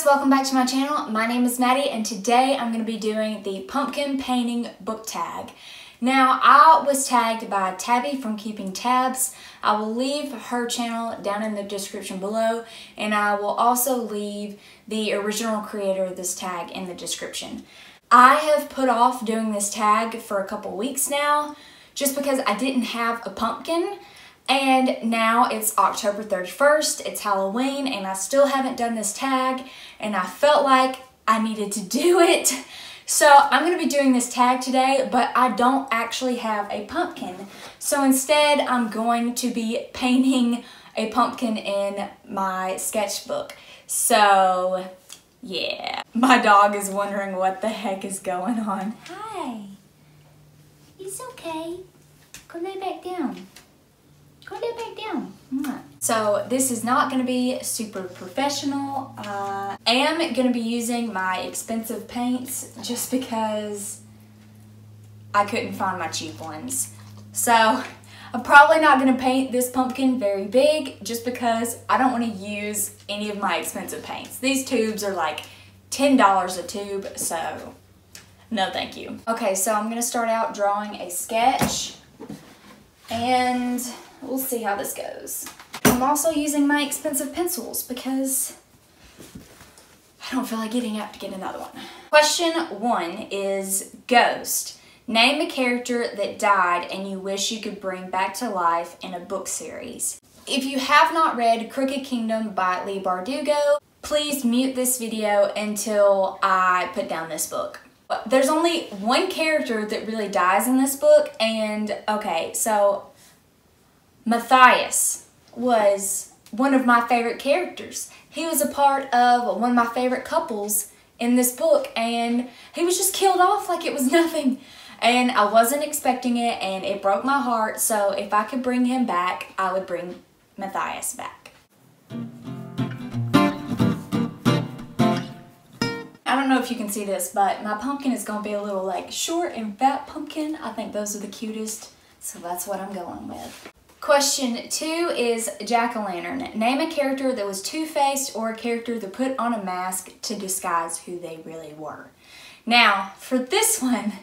guys, welcome back to my channel. My name is Maddie and today I'm going to be doing the pumpkin painting book tag. Now I was tagged by Tabby from Keeping Tabs. I will leave her channel down in the description below, and I will also leave the original creator of this tag in the description. I have put off doing this tag for a couple weeks now just because I didn't have a pumpkin. And now it's October 31st, it's Halloween, and I still haven't done this tag, and I felt like I needed to do it. So I'm going to be doing this tag today, but I don't actually have a pumpkin. So instead, I'm going to be painting a pumpkin in my sketchbook. So, yeah. My dog is wondering what the heck is going on. Hi. It's okay. Go lay back down. Go lay back down. So this is not going to be super professional. I am going to be using my expensive paints just because I couldn't find my cheap ones. So I'm probably not going to paint this pumpkin very big just because I don't want to use any of my expensive paints. These tubes are like $10 a tube, so no thank you. Okay, so I'm going to start out drawing a sketch and we'll see how this goes. I'm also using my expensive pencils because I don't feel like getting out to get another one. Question 1 is Ghost. Name a character that died and you wish you could bring back to life in a book series. If you have not read Crooked Kingdom by Leigh Bardugo, please mute this video until I put down this book. There's only one character that really dies in this book, and okay, so Matthias was one of my favorite characters. He was a part of one of my favorite couples in this book, and he was just killed off like it was nothing. And I wasn't expecting it, and it broke my heart, so if I could bring him back, I would bring Matthias back. I don't know if you can see this, but my pumpkin is going to be a little like short and fat pumpkin. I think those are the cutest, so that's what I'm going with. Question 2 is Jack-o'-lantern. Name a character that was two-faced or a character that put on a mask to disguise who they really were. Now, for this one,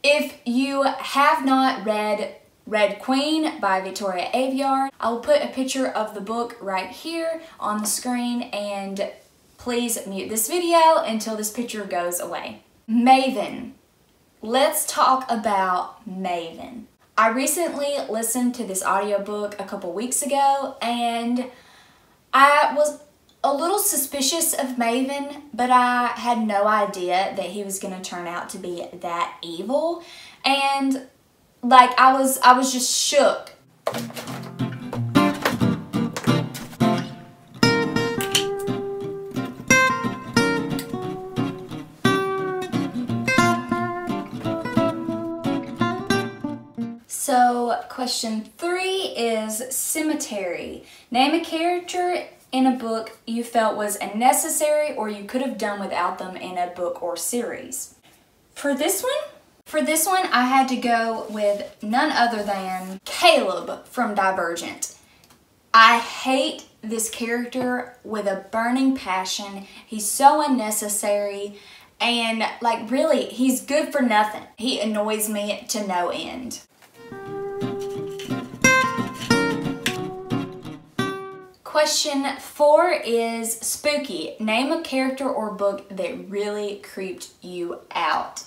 if you have not read Red Queen by Victoria Aveyard, I will put a picture of the book right here on the screen, and please mute this video until this picture goes away. Maven. Let's talk about Maven. I recently listened to this audiobook a couple weeks ago, and I was a little suspicious of Maven, but I had no idea that he was going to turn out to be that evil. And like I was just shook. So question 3 is cemetery. Name a character in a book you felt was unnecessary or you could have done without them in a book or series. For this one, I had to go with none other than Caleb from Divergent. I hate this character with a burning passion. He's so unnecessary, and like really, he's good for nothing. He annoys me to no end. Question 4 is spooky. Name a character or book that really creeped you out.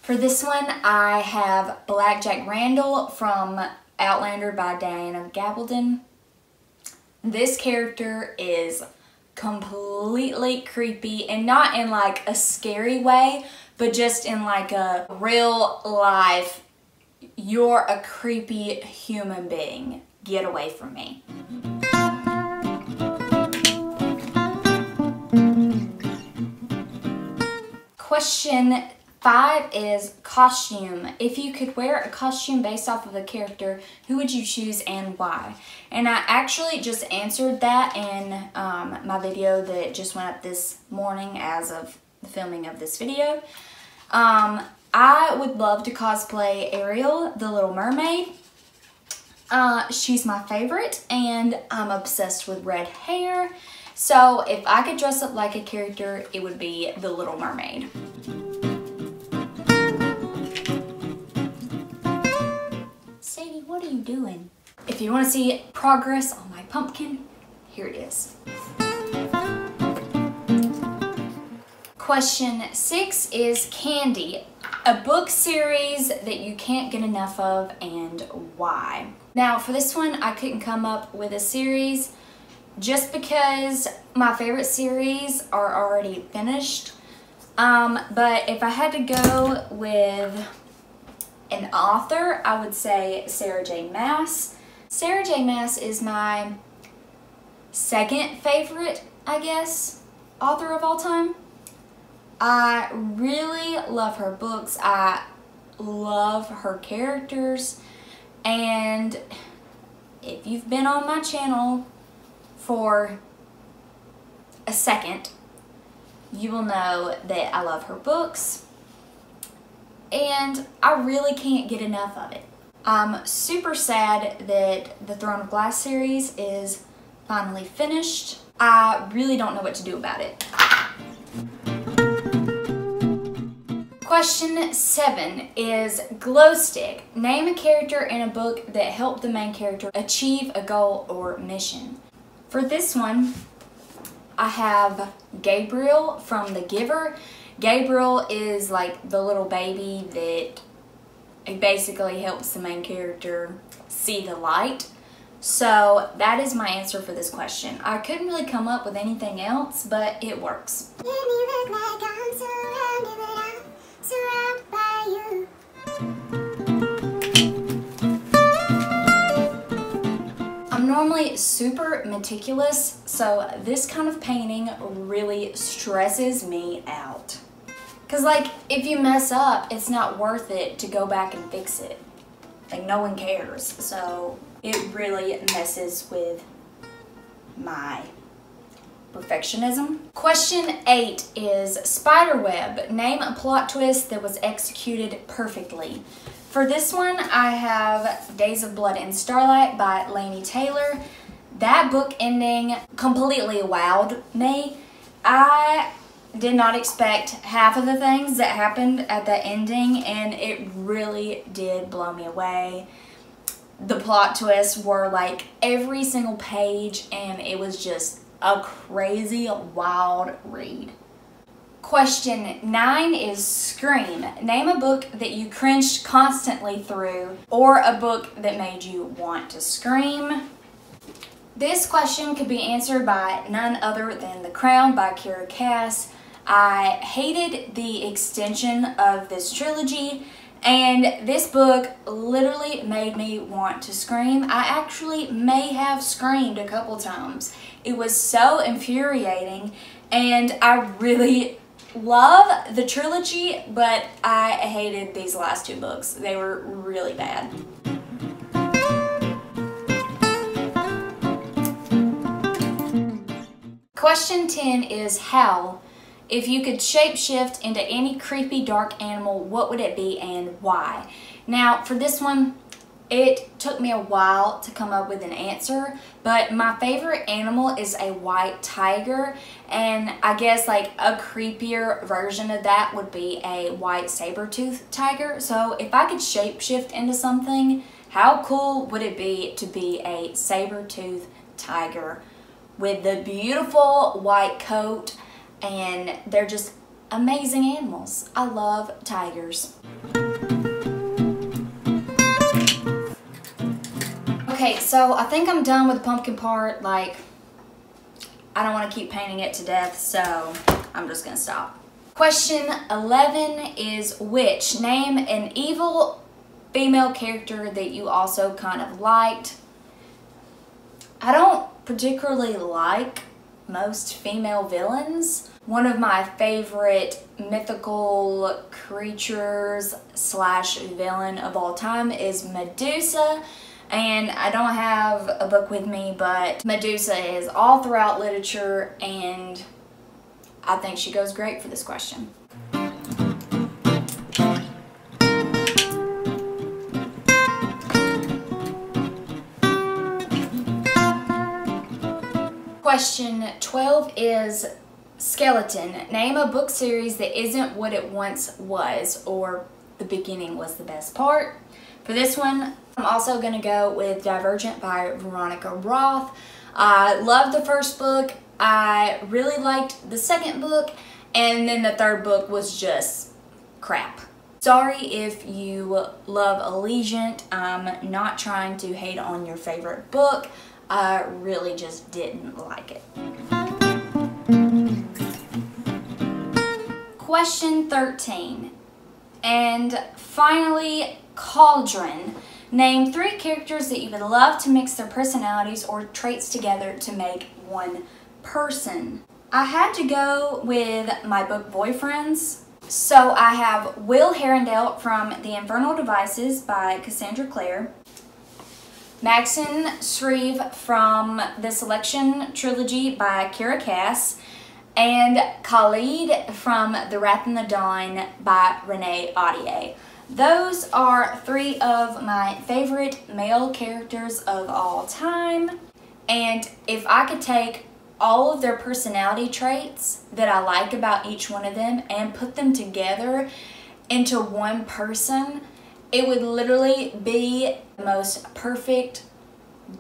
For this one, I have Black Jack Randall from Outlander by Diana Gabaldon. This character is completely creepy, and not in like a scary way, but just in like a real life, you're a creepy human being. Get away from me. Question 5 is costume. If you could wear a costume based off of a character, who would you choose and why? And I actually just answered that in my video that just went up this morning as of the filming of this video. I would love to cosplay Ariel, the Little Mermaid. She's my favorite, and I'm obsessed with red hair. So if I could dress up like a character, it would be the Little Mermaid. Sadie, what are you doing? If you want to see progress on my pumpkin, here it is. Question 6 is Candy, a book series that you can't get enough of, and why? Now for this one, I couldn't come up with a series just because my favorite series are already finished. But if I had to go with an author, I would say Sarah J. Maas. Sarah J. Maas is my second favorite, I guess, author of all time. I really love her books. I love her characters. And if you've been on my channel for a second, you will know that I love her books. And I really can't get enough of it. I'm super sad that the Throne of Glass series is finally finished. I really don't know what to do about it. Question 7 is Glowstick. Name a character in a book that helped the main character achieve a goal or mission. For this one, I have Gabriel from The Giver. Gabriel is like the little baby that it basically helps the main character see the light. So that is my answer for this question. I couldn't really come up with anything else, but it works. Surrounded by you. I'm normally super meticulous, so this kind of painting really stresses me out. Cause like, if you mess up, it's not worth it to go back and fix it. Like, no one cares. So it really messes with my perfectionism. Question 8 is Spiderweb. Name a plot twist that was executed perfectly. For this one, I have Days of Blood and Starlight by Laini Taylor. That book ending completely wowed me. I did not expect half of the things that happened at the ending, and it really did blow me away. The plot twists were like every single page, and it was just a crazy, wild read. Question 9 is Scream. Name a book that you cringed constantly through, or a book that made you want to scream. This question could be answered by none other than The Crown by Kiera Cass. I hated the extension of this trilogy, and this book literally made me want to scream. I actually may have screamed a couple times. It was so infuriating, and I really love the trilogy, but I hated these last 2 books. They were really bad. Question 10 is Howl. If you could shapeshift into any creepy dark animal, what would it be and why? Now, for this one, it took me a while to come up with an answer, but my favorite animal is a white tiger, and I guess like a creepier version of that would be a white saber-toothed tiger. So if I could shapeshift into something, how cool would it be to be a saber-toothed tiger with the beautiful white coat? And they're just amazing animals. I love tigers. Okay, so I think I'm done with the pumpkin part. Like, I don't want to keep painting it to death, so I'm just gonna stop. Question 11 is Witch. Name an evil female character that you also kind of liked. I don't particularly like most female villains. One of my favorite mythical creatures slash villain of all time is Medusa, and I don't have a book with me, but Medusa is all throughout literature, and I think she goes great for this question. Question 12 is skeleton. Name a book series that isn't what it once was, or the beginning was the best part. For this one, I'm also going to go with Divergent by Veronica Roth. I loved the first book. I really liked the second book, and then the third book was just crap. Sorry if you love Allegiant. I'm not trying to hate on your favorite book. I really just didn't like it. Question 13. And finally, Cauldron. Name 3 characters that you would love to mix their personalities or traits together to make one person. I had to go with my book boyfriends. So I have Will Herondale from The Infernal Devices by Cassandra Clare, Maxon Shreve from the Selection Trilogy by Kira Cass, and Khalid from The Wrath and the Dawn by Renee Audier. Those are 3 of my favorite male characters of all time, and if I could take all of their personality traits that I like about each one of them and put them together into one person, it would literally be the most perfect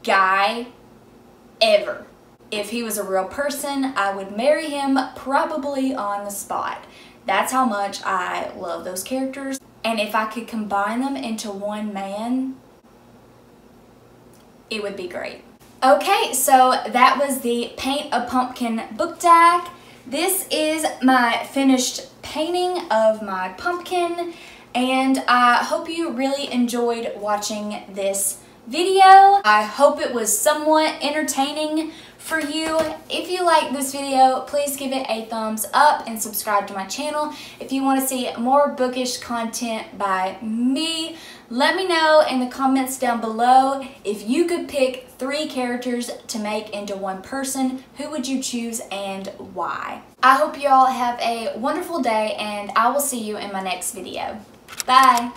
guy ever. If he was a real person, I would marry him probably on the spot. That's how much I love those characters. And if I could combine them into one man, it would be great. Okay, so that was the Paint a Pumpkin book tag. This is my finished painting of my pumpkin, and I hope you really enjoyed watching this video. I hope it was somewhat entertaining for you. If you like this video, please give it a thumbs up and subscribe to my channel. If you want to see more bookish content by me, let me know in the comments down below. If you could pick 3 characters to make into one person, who would you choose and why? I hope you all have a wonderful day, and I will see you in my next video. Bye!